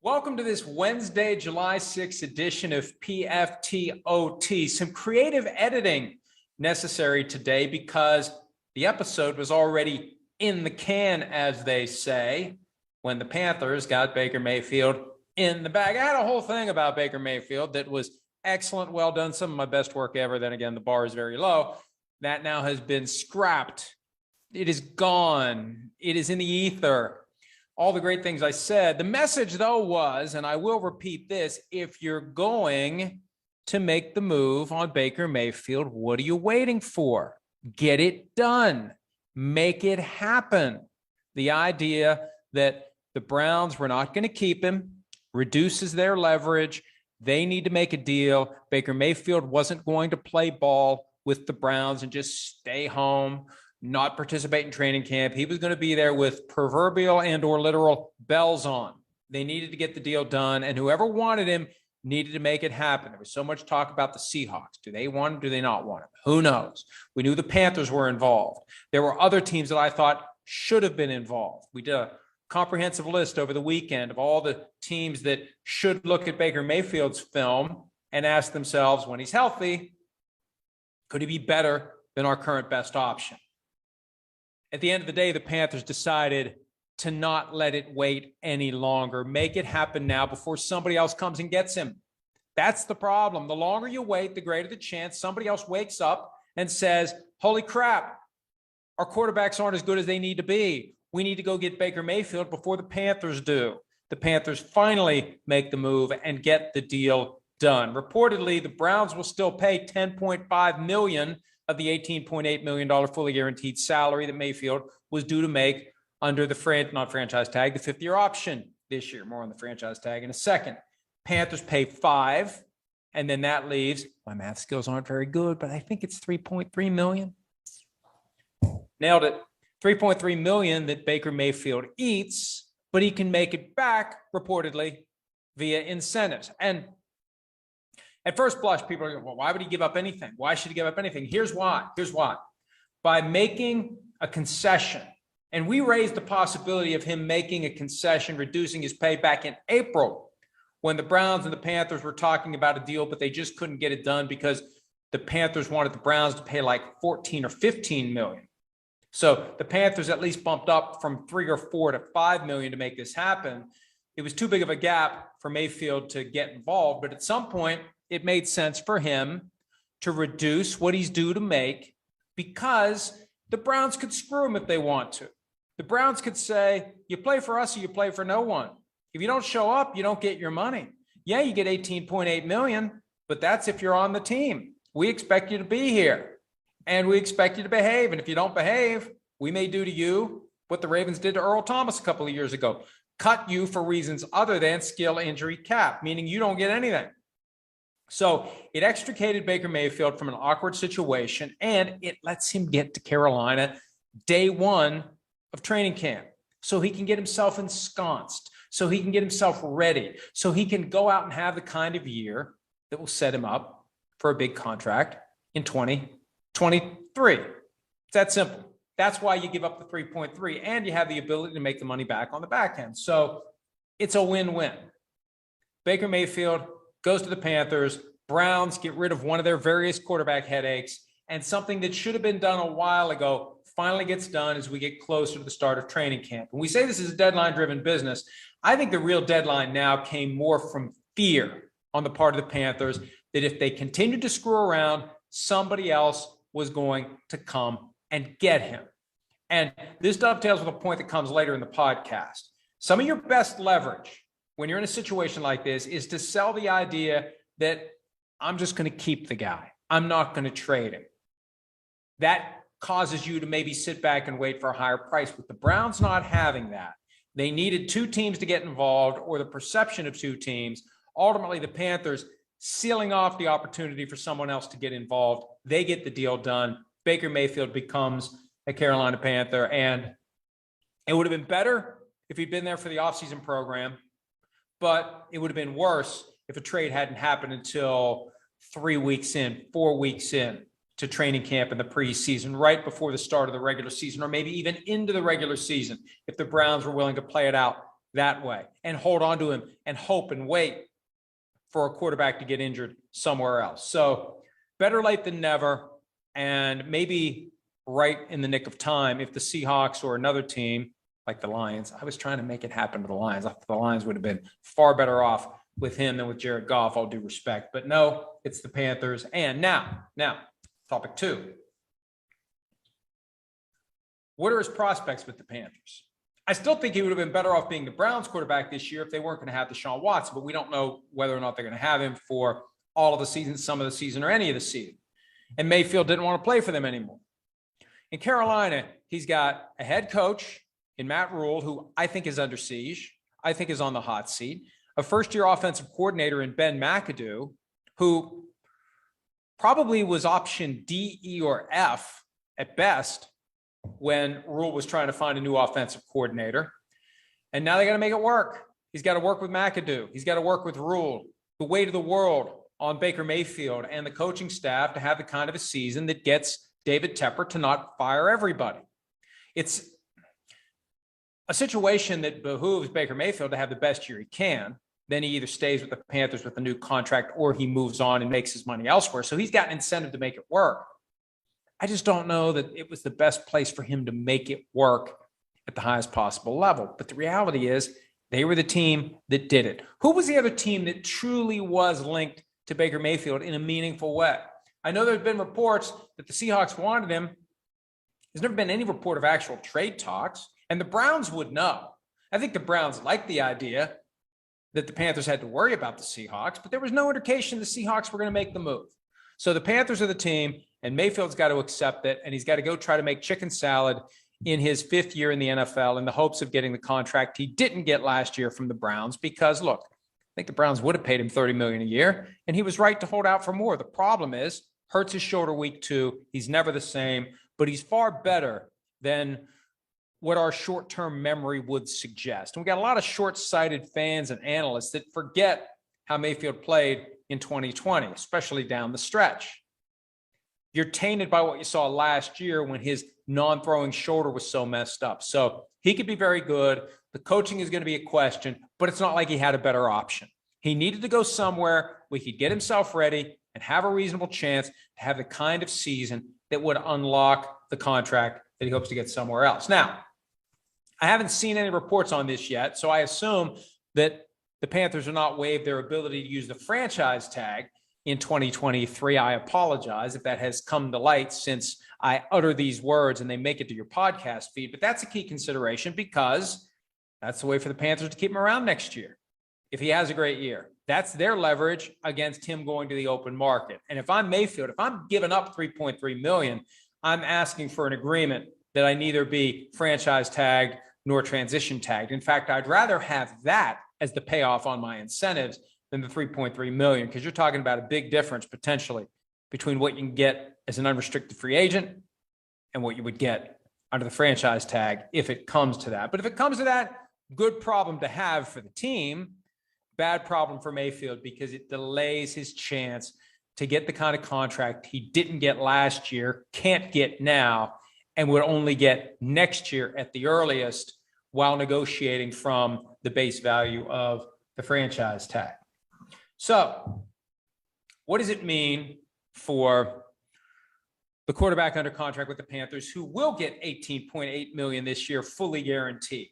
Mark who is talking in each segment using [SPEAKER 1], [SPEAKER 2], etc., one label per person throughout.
[SPEAKER 1] Welcome to this Wednesday, July 6th edition of PFTOT. Some creative editing necessary today because the episode was already in the can, as they say, when the Panthers got Baker Mayfield in the bag. I had a whole thing about Baker Mayfield that was excellent, well done, some of my best work ever. Then again, the bar is very low. That now has been scrapped. It is gone. It is in the ether. All the great things I said. The message, though, was, and I will repeat this, if you're going to make the move on Baker Mayfield, what are you waiting for? Get it done. Make it happen. The idea that the Browns were not going to keep him reduces their leverage. They need to make a deal. Baker Mayfield wasn't going to play ball with the Browns and just stay home, not participate in training camp. He was going to be there with proverbial and or literal bells on. They needed to get the deal done, and whoever wanted him needed to make it happen. There was so much talk about the Seahawks. Do they want him? Do they not want him? Who knows? We knew the Panthers were involved. There were other teams that I thought should have been involved. We did a comprehensive list over the weekend of all the teams that should look at Baker Mayfield's film and ask themselves, when he's healthy, could he be better than our current best option? At the end of the day, the Panthers decided to not let it wait any longer. Make it happen now before somebody else comes and gets him. That's the problem. The longer you wait, the greater the chance somebody else wakes up and says, holy crap, our quarterbacks aren't as good as they need to be. We need to go get Baker Mayfield before the Panthers do. The Panthers finally make the move and get the deal done. Reportedly, the Browns will still pay $10.5 million of the $18.8 million fully guaranteed salary that Mayfield was due to make under the not franchise tag, the fifth-year option this year. More on the franchise tag in a second. Panthers pay $5 million, and then that leaves, my math skills aren't very good, but I think it's $3.3 million. Nailed it. $3.3 million that Baker Mayfield eats, but he can make it back, reportedly, via incentives. And at first blush, people are going, well, why would he give up anything? Why should he give up anything? Here's why. By making a concession, and we raised the possibility of him making a concession, reducing his pay back in April when the Browns and the Panthers were talking about a deal, but they just couldn't get it done because the Panthers wanted the Browns to pay like 14 or 15 million. So the Panthers at least bumped up from 3 or 4 to 5 million to make this happen. It was too big of a gap for Mayfield to get involved, but at some point, it made sense for him to reduce what he's due to make because the Browns could screw him if they want to. The Browns could say, you play for us or you play for no one. If you don't show up, you don't get your money. Yeah, you get $18.8 million, but that's if you're on the team. We expect you to be here, and we expect you to behave. And if you don't behave, we may do to you what the Ravens did to Earl Thomas a couple of years ago. Cut you for reasons other than skill, injury, cap, meaning you don't get anything. So it extricated Baker Mayfield from an awkward situation, and it lets him get to Carolina day one of training camp so he can get himself ensconced, so he can get himself ready, so he can go out and have the kind of year that will set him up for a big contract in 2023. It's that simple. That's why you give up the 3.3, and you have the ability to make the money back on the back end. So it's a win-win. Baker Mayfield goes to the Panthers. Browns get rid of one of their various quarterback headaches, and something that should have been done a while ago finally gets done as we get closer to the start of training camp. When we say this is a deadline-driven business, I think the real deadline now came more from fear on the part of the Panthers that if they continued to screw around, somebody else was going to come and get him. And this dovetails with a point that comes later in the podcast. Some of your best leverage when you're in a situation like this is to sell the idea that I'm just going to keep the guy. I'm not going to trade him. That causes you to maybe sit back and wait for a higher price. With the Browns not having that, they needed two teams to get involved, or the perception of two teams. Ultimately, the Panthers sealing off the opportunity for someone else to get involved. They get the deal done. Baker Mayfield becomes a Carolina Panther, and it would have been better if he'd been there for the offseason program, but it would have been worse if a trade hadn't happened until 3 weeks in, 4 weeks in to training camp in the preseason, right before the start of the regular season, or maybe even into the regular season, if the Browns were willing to play it out that way and hold on to him and hope and wait for a quarterback to get injured somewhere else. So better late than never, and maybe right in the nick of time if the Seahawks or another team like the Lions. I was trying to make it happen to the Lions. I thought the Lions would have been far better off with him than with Jared Goff, all due respect. But no, it's the Panthers. And now, topic 2. What are his prospects with the Panthers? I still think he would have been better off being the Browns quarterback this year if they weren't going to have Deshaun Watson, but we don't know whether or not they're going to have him for all of the season, some of the season, or any of the season. And Mayfield didn't want to play for them anymore. In Carolina, he's got a head coach in Matt Rule, who I think is under siege, I think is on the hot seat, a first-year offensive coordinator in Ben McAdoo, who probably was option D, E, or F at best when Rule was trying to find a new offensive coordinator. And now they got to make it work. He's got to work with McAdoo. He's got to work with Rule. The weight of the world on Baker Mayfield and the coaching staff to have the kind of a season that gets David Tepper to not fire everybody. It's a situation that behooves Baker Mayfield to have the best year he can. Then he either stays with the Panthers with a new contract or he moves on and makes his money elsewhere. So he's got an incentive to make it work. I just don't know that it was the best place for him to make it work at the highest possible level. But the reality is they were the team that did it. Who was the other team that truly was linked to Baker Mayfield in a meaningful way? I know there's been reports that the Seahawks wanted him. There's never been any report of actual trade talks, and the Browns would know. I think the Browns liked the idea that the Panthers had to worry about the Seahawks, but there was no indication the Seahawks were going to make the move. So the Panthers are the team, and Mayfield's got to accept it, and he's got to go try to make chicken salad in his 5th year in the NFL in the hopes of getting the contract he didn't get last year from the Browns because, look, I think the Browns would have paid him $30 million a year, and he was right to hold out for more. The problem is, hurts his shoulder week 2. He's never the same, but he's far better than what our short-term memory would suggest. And we got a lot of short-sighted fans and analysts that forget how Mayfield played in 2020, especially down the stretch. You're tainted by what you saw last year when his non-throwing shoulder was so messed up. So he could be very good. The coaching is going to be a question, but it's not like he had a better option. He needed to go somewhere where he could get himself ready and have a reasonable chance to have the kind of season that would unlock the contract that he hopes to get somewhere else. Now, I haven't seen any reports on this yet, so I assume that the Panthers will not waive their ability to use the franchise tag in 2023. I apologize if that has come to light since I utter these words and they make it to your podcast feed, but that's a key consideration because that's the way for the Panthers to keep him around next year. If he has a great year, that's their leverage against him going to the open market. And if I'm Mayfield, if I'm giving up $3.3 million, I'm asking for an agreement that I neither be franchise tagged nor transition tagged. In fact, I'd rather have that as the payoff on my incentives than the $3.3 million, because you're talking about a big difference potentially between what you can get as an unrestricted free agent and what you would get under the franchise tag if it comes to that. But if it comes to that, good problem to have for the team, bad problem for Mayfield because it delays his chance to get the kind of contract he didn't get last year, can't get now, and would only get next year at the earliest while negotiating from the base value of the franchise tag. So what does it mean for the quarterback under contract with the Panthers who will get $18.8 million this year, fully guaranteed?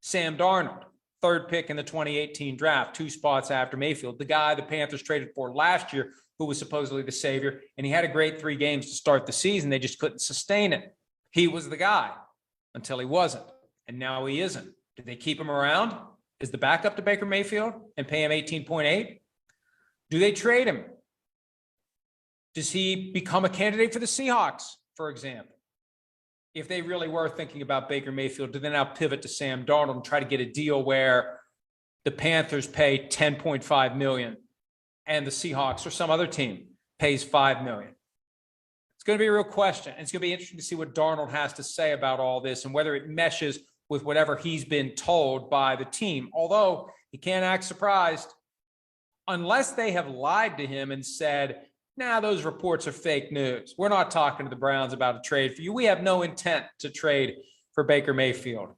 [SPEAKER 1] Sam Darnold, 3rd pick in the 2018 draft, 2 spots after Mayfield, the guy the Panthers traded for last year who was supposedly the savior, and he had a great 3 games to start the season. They just couldn't sustain it. He was the guy until he wasn't, and now he isn't. Did they keep him around as the backup to Baker Mayfield and pay him 18.8? Do they trade him? Does he become a candidate for the Seahawks, for example? If they really were thinking about Baker Mayfield, do they now pivot to Sam Darnold and try to get a deal where the Panthers pay $10.5 million and the Seahawks or some other team pays $5 million? It's going to be a real question. And it's going to be interesting to see what Darnold has to say about all this and whether it meshes with whatever he's been told by the team. Although he can't act surprised unless they have lied to him and said, nah, those reports are fake news. We're not talking to the Browns about a trade for you. We have no intent to trade for Baker Mayfield.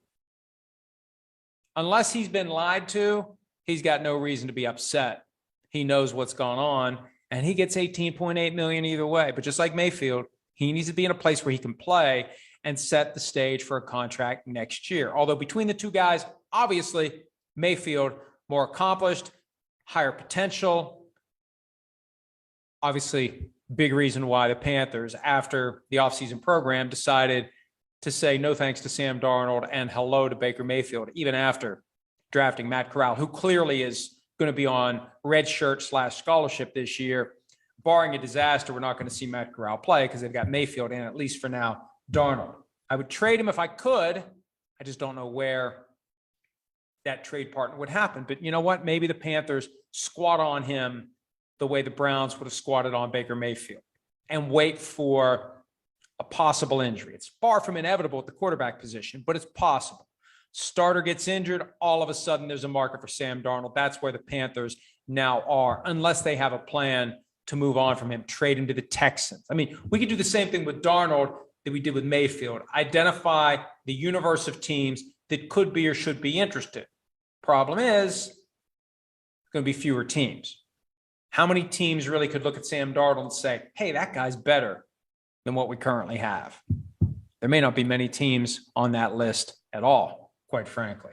[SPEAKER 1] unless he's been lied to, he's got no reason to be upset. He knows what's gone on, and he gets $18.8 million either way. But just like Mayfield, he needs to be in a place where he can play and set the stage for a contract next year. Although between the two guys, obviously, Mayfield more accomplished, higher potential. Obviously, big reason why the Panthers, after the offseason program, decided to say no thanks to Sam Darnold and hello to Baker Mayfield, even after drafting Matt Corral, who clearly is going to be on red shirt / scholarship this year. Barring a disaster, we're not going to see Matt Corral play because they've got Mayfield and, at least for now, Darnold. I would trade him if I could. I just don't know where that trade partner would happen. But you know what? Maybe the Panthers squat on him the way the Browns would have squatted on Baker Mayfield and wait for a possible injury. It's far from inevitable at the quarterback position, but it's possible. Starter gets injured, all of a sudden there's a market for Sam Darnold. That's where the Panthers now are, unless they have a plan to move on from him, trade him to the Texans. I mean, we could do the same thing with Darnold that we did with Mayfield. Identify the universe of teams that could be or should be interested. Problem is, it's going to be fewer teams. How many teams really could look at Sam Darnold and say, hey, that guy's better than what we currently have? There may not be many teams on that list at all, quite frankly.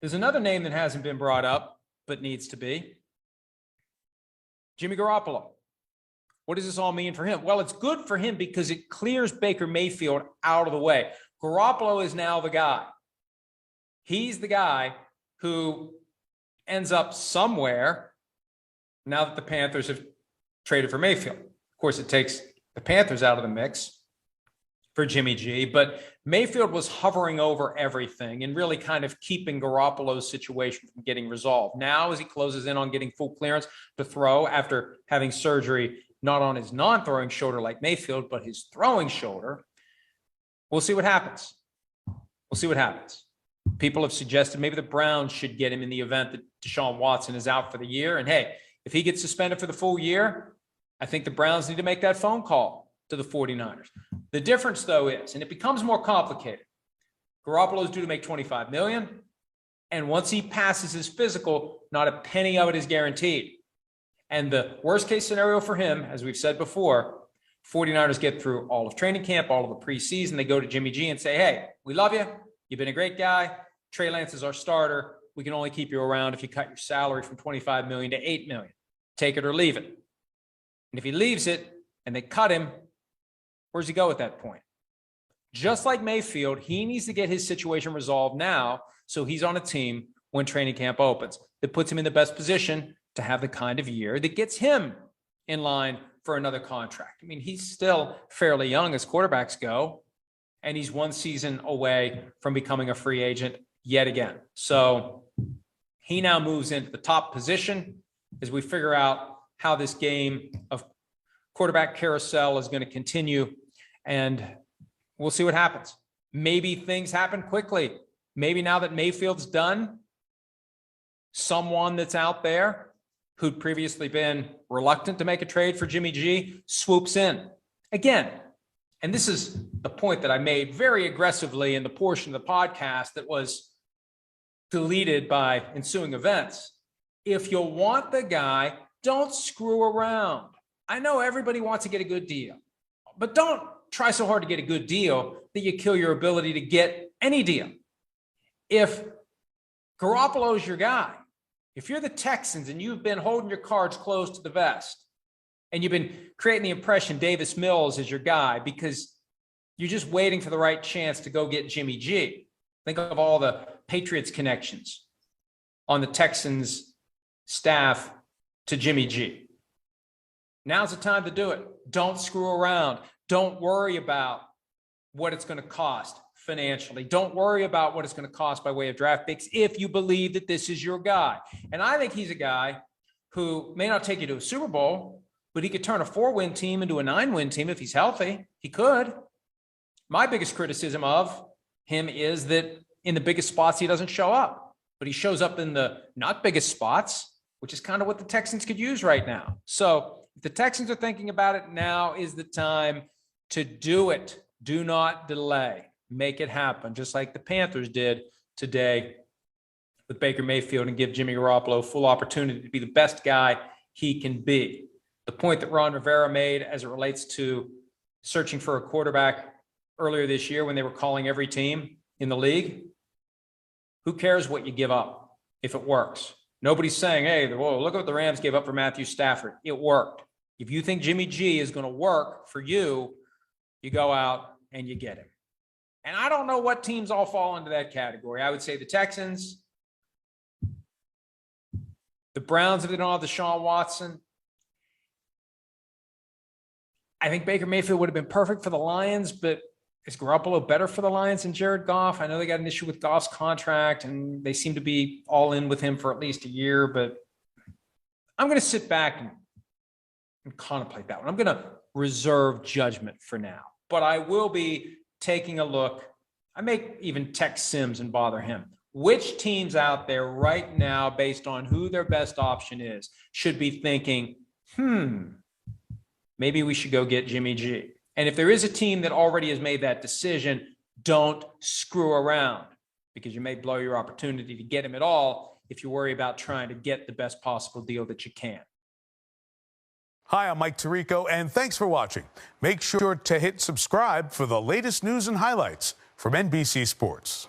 [SPEAKER 1] There's another name that hasn't been brought up, but needs to be. Jimmy Garoppolo. What does this all mean for him? Well, it's good for him because it clears Baker Mayfield out of the way. Garoppolo is now the guy. He's the guy who ends up somewhere now that the Panthers have traded for Mayfield. Of course, it takes the Panthers out of the mix for Jimmy G, but Mayfield was hovering over everything and really kind of keeping Garoppolo's situation from getting resolved. Now, as he closes in on getting full clearance to throw after having surgery, not on his non-throwing shoulder like Mayfield, but his throwing shoulder, we'll see what happens. We'll see what happens. People have suggested maybe the Browns should get him in the event that Deshaun Watson is out for the year. And hey, if he gets suspended for the full year, I think the Browns need to make that phone call to the 49ers. The difference, though, is, and it becomes more complicated, Garoppolo is due to make $25 million, and once he passes his physical, not a penny of it is guaranteed. And the worst-case scenario for him, as we've said before, 49ers get through all of training camp, all of the preseason. They go to Jimmy G and say, hey, we love you. You've been a great guy. Trey Lance is our starter. We can only keep you around if you cut your salary from $25 million to $8 million. Take it or leave it. And if he leaves it and they cut him, where does he go at that point? Just like Mayfield, he needs to get his situation resolved now so he's on a team when training camp opens. That puts him in the best position to have the kind of year that gets him in line for another contract. I mean, he's still fairly young as quarterbacks go, and he's one season away from becoming a free agent yet again. So he now moves into the top position as we figure out how this game of quarterback carousel is going to continue, and we'll see what happens. Maybe things happen quickly. Maybe now that Mayfield's done, someone that's out there who'd previously been reluctant to make a trade for Jimmy G swoops in. Again, and this is the point that I made very aggressively in the portion of the podcast that was deleted by ensuing events. If you want the guy, don't screw around. I know everybody wants to get a good deal, but don't try so hard to get a good deal that you kill your ability to get any deal. If Garoppolo's your guy, if you're the Texans and you've been holding your cards close to the vest and you've been creating the impression Davis Mills is your guy because you're just waiting for the right chance to go get Jimmy G. Think of all the Patriots connections on the Texans staff to Jimmy G. Now's the time to do it. Don't screw around. Don't worry about what it's going to cost financially. Don't worry about what it's going to cost by way of draft picks if you believe that this is your guy. And I think he's a guy who may not take you to a Super Bowl, but he could turn a 4-win team into a 9-win team if he's healthy. He could. My biggest criticism of him is that in the biggest spots, he doesn't show up, but he shows up in the not biggest spots, which is kind of what the Texans could use right now. So if the Texans are thinking about it, now is the time to do it. Do not delay. Make it happen, just like the Panthers did today with Baker Mayfield and give Jimmy Garoppolo full opportunity to be the best guy he can be. The point that Ron Rivera made as it relates to searching for a quarterback earlier this year when they were calling every team in the league, who cares what you give up if it works? Nobody's saying, hey, whoa, look at what the Rams gave up for Matthew Stafford. It worked. If you think Jimmy G is going to work for you, you go out and you get him. And I don't know what teams all fall into that category. I would say the Texans, the Browns, if they don't have Deshaun Watson. I think Baker Mayfield would have been perfect for the Lions, but is Garoppolo better for the Lions than Jared Goff? I know they got an issue with Goff's contract, and they seem to be all in with him for at least a year, but I'm going to sit back and contemplate that one. I'm going to reserve judgment for now, but I will be taking a look. I may even text Sims and bother him. Which teams out there right now, based on who their best option is, should be thinking, maybe we should go get Jimmy G? And if there is a team that already has made that decision, don't screw around, because you may blow your opportunity to get him at all if you worry about trying to get the best possible deal that you can.
[SPEAKER 2] Hi, I'm Mike Tirico, and thanks for watching. Make sure to hit subscribe for the latest news and highlights from NBC Sports.